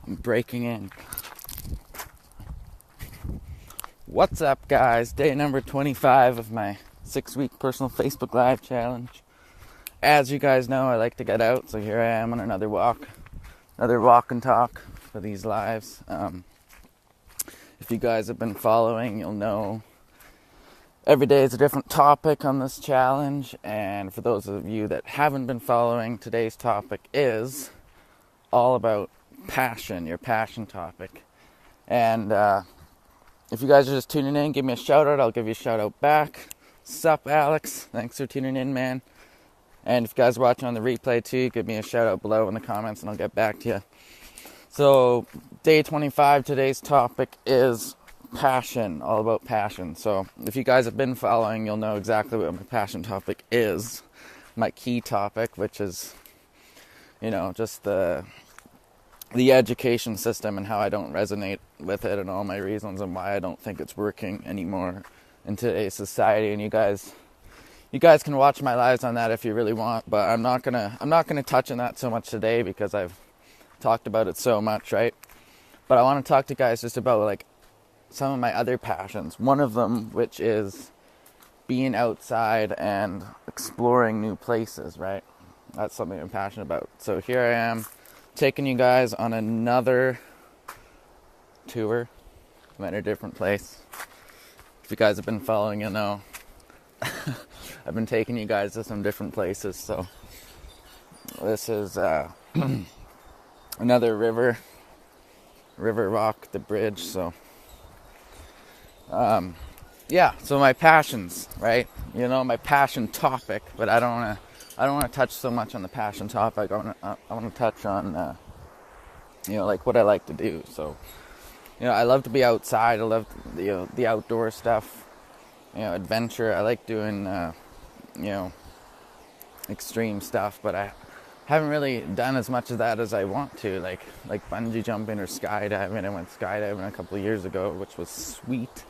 breaking in. What's up, guys? Day number 25 of my 6-week personal Facebook Live challenge. As you guys know, I like to get out, so here I am on another walk and talk for these lives. If you guys have been following, you'll know every day is a different topic on this challenge, and for those of you that haven't been following, today's topic is all about passion, your passion topic. And if you guys are just tuning in, give me a shout out. I'll give you a shout out back. Sup, Alex? Thanks for tuning in, man. And if you guys are watching on the replay too, give me a shout out below in the comments and I'll get back to you. So, day 25, today's topic is passion, all about passion. So, if you guys have been following, you'll know exactly what my passion topic is. My key topic, which is, just the education system and how I don't resonate with it and all my reasons and why I don't think it's working anymore in today's society. And you guys can watch my lives on that if you really want, but I'm not gonna touch on that so much today because I've talked about it so much, right? But I want to talk to you guys just about some of my other passions. One of them, which is being outside and exploring new places, right? That's something I'm passionate about. So here I am, taking you guys on another tour. I'm at a different place. If you guys have been following, you'll know I've been taking you guys to some different places. So this is another river walk, the bridge. So so my passions, right? My passion topic, but I don't want to touch so much on the passion topic. I want to touch on what I like to do. So I love to be outside. I love the outdoor stuff, adventure. I like doing extreme stuff, but I haven't really done as much of that as I want to, like bungee jumping or skydiving. I went skydiving a couple of years ago, which was sweet.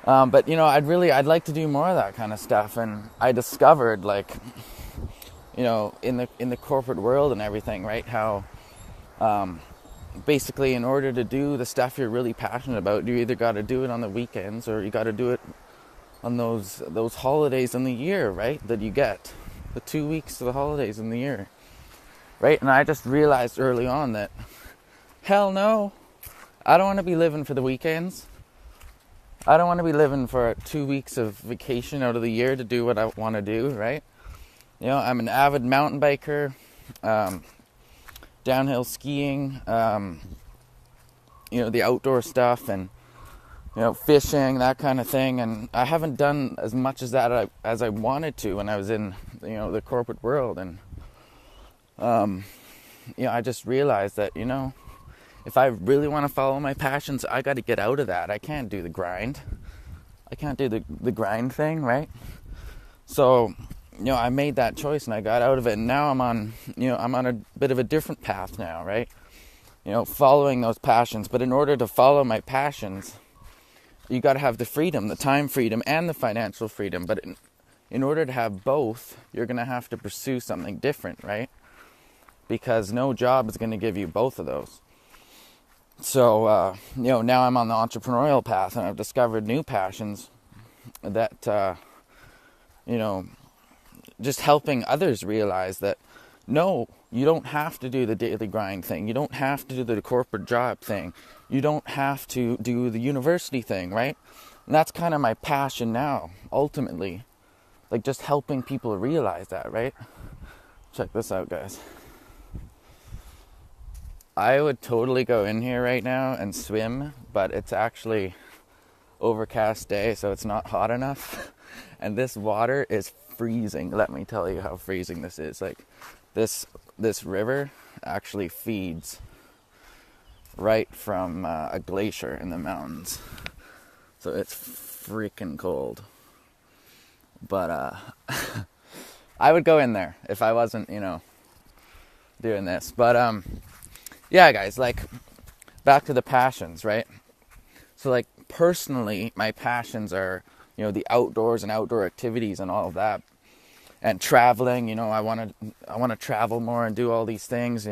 But I'd like to do more of that kind of stuff. And I discovered, in the corporate world and everything, right? How basically, in order to do the stuff you're really passionate about, you either got to do it on the weekends or you got to do it on those holidays in the year, right? That you get the 2 weeks of the holidays in the year, right? And I just realized early on that, hell no, I don't want to be living for the weekends. I don't want to be living for 2 weeks of vacation out of the year to do what I want to do, right? I'm an avid mountain biker, downhill skiing, the outdoor stuff and, fishing, that kind of thing. And I haven't done as much as that as I wanted to when I was in, the corporate world. And, I just realized that, if I really want to follow my passions, I got to get out of that. I can't do the grind. I can't do the grind thing, right? So, I made that choice and I got out of it. And now I'm on a bit of a different path now, right? Following those passions. But in order to follow my passions, you got to have the freedom, the time freedom and the financial freedom. But in order to have both, you're going to have to pursue something different, right? Because no job is going to give you both of those. So, now I'm on the entrepreneurial path and I've discovered new passions that, just helping others realize that, no, you don't have to do the daily grind thing. You don't have to do the corporate job thing. You don't have to do the university thing, right? And that's kind of my passion now, ultimately. Just helping people realize that, right? Check this out, guys. I would totally go in here right now and swim, but it's actually overcast day, so it's not hot enough. And this water is freezing. Let me tell you how freezing this is. This river actually feeds right from a glacier in the mountains. So it's freaking cold. But I would go in there if I wasn't, doing this. But yeah, guys, back to the passions, right? So personally, my passions are, the outdoors and outdoor activities and all of that. And traveling, I want to travel more and do all these things,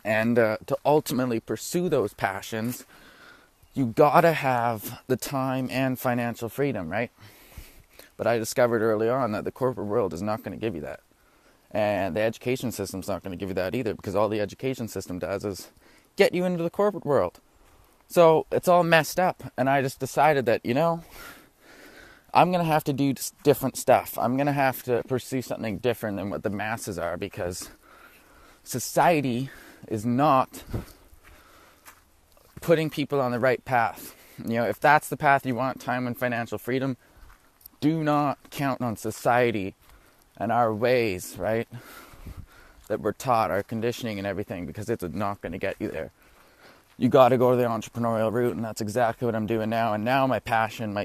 And to ultimately pursue those passions, you gotta have the time and financial freedom, right? But I discovered early on that the corporate world is not going to give you that. And the education system's not going to give you that either, because all the education system does is get you into the corporate world. So it's all messed up. And I just decided that, I'm going to have to do different stuff. I'm going to have to pursue something different than what the masses are, because society is not putting people on the right path. If that's the path you want, time and financial freedom, do not count on society and our ways, right, that we're taught, our conditioning and everything, because it's not going to get you there. You got to go to the entrepreneurial route, and that's exactly what I'm doing now. And now my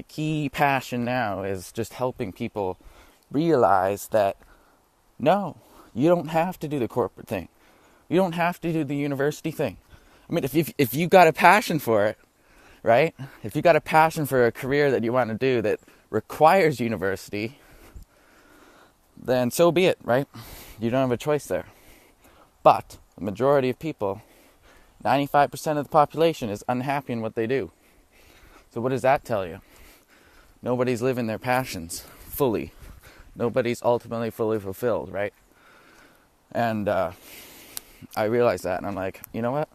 key passion now is just helping people realize that, no, you don't have to do the corporate thing. You don't have to do the university thing. I mean, if you got a passion for it, right, if you got a passion for a career that you want to do that requires university, then so be it, right? You don't have a choice there. But the majority of people, 95% of the population, is unhappy in what they do. So what does that tell you? Nobody's living their passions fully. Nobody's ultimately fully fulfilled, right? And I realized that, and I'm like, you know what?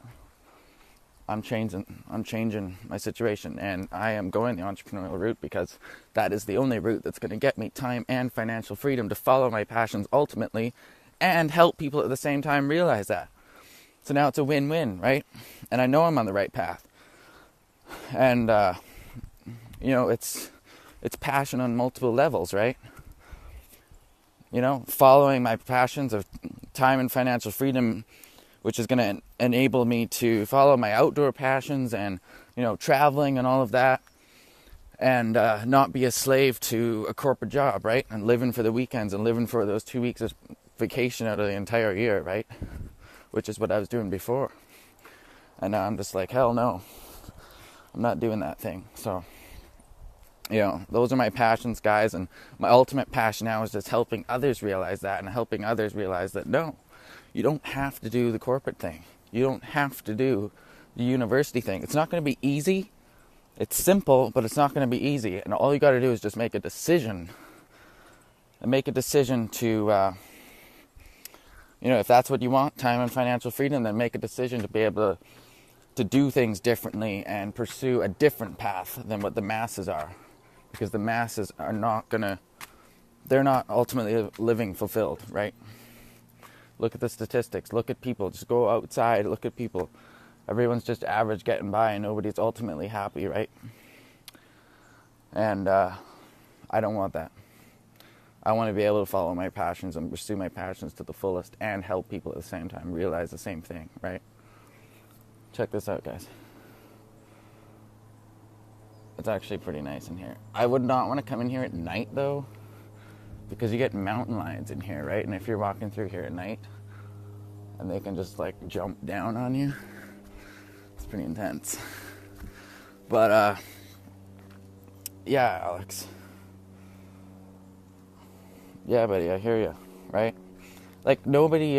I'm changing my situation, and I am going the entrepreneurial route, because that is the only route that's going to get me time and financial freedom to follow my passions ultimately and help people at the same time realize that. So now it's a win-win, right? And I know I'm on the right path. And it's passion on multiple levels, right? Following my passions of time and financial freedom, which is going to enable me to follow my outdoor passions and, traveling and all of that, and not be a slave to a corporate job, right? And living for the weekends and living for those 2 weeks of vacation out of the entire year, right? Which is what I was doing before. And now I'm just like, hell no, I'm not doing that thing. So, those are my passions, guys. And my ultimate passion now is just helping others realize that, and helping others realize that, no, you don't have to do the corporate thing. You don't have to do the university thing. It's not going to be easy. It's simple, but it's not going to be easy. And all you got to do is just make a decision. And make a decision to, if that's what you want, time and financial freedom, then make a decision to be able to do things differently and pursue a different path than what the masses are. Because the masses are they're not ultimately living fulfilled, right? Look at the statistics. Look at people. Just go outside. Look at people. Everyone's just average, getting by, and nobody's ultimately happy, right? And I don't want that. I want to be able to follow my passions and pursue my passions to the fullest and help people at the same time realize the same thing, right? Check this out, guys. It's actually pretty nice in here. I would not want to come in here at night, though, because you get mountain lions in here, right? And if you're walking through here at night, and they can just, jump down on you, it's pretty intense. But, yeah, Alex. Yeah, buddy, I hear you, right? Nobody,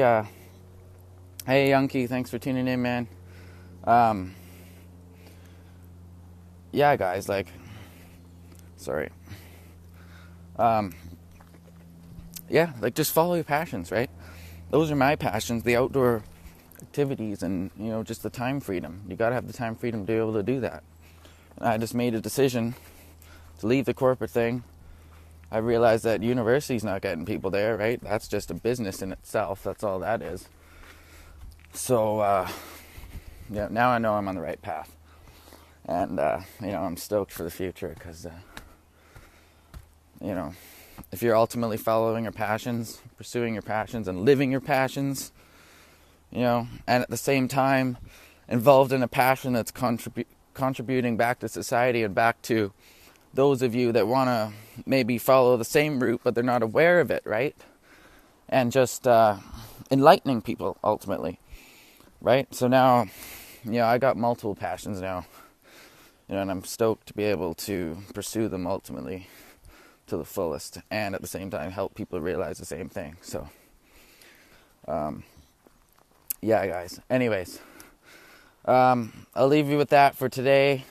hey, Yunky, thanks for tuning in, man. Yeah, guys, sorry. Yeah, just follow your passions, right? Those are my passions, the outdoor activities and, just the time freedom. You got to have the time freedom to be able to do that. And I just made a decision to leave the corporate thing. I realized that university's not getting people there, right? That's just a business in itself. That's all that is. So, yeah, now I know I'm on the right path. And, I'm stoked for the future because, if you're ultimately following your passions, pursuing your passions, and living your passions, and at the same time involved in a passion that's contributing back to society and back to those of you that want to maybe follow the same route, but they're not aware of it, right? And just enlightening people, ultimately, right? So now, I got multiple passions now, and I'm stoked to be able to pursue them ultimately to the fullest, and at the same time help people realize the same thing. So, yeah, guys. Anyways, I'll leave you with that for today.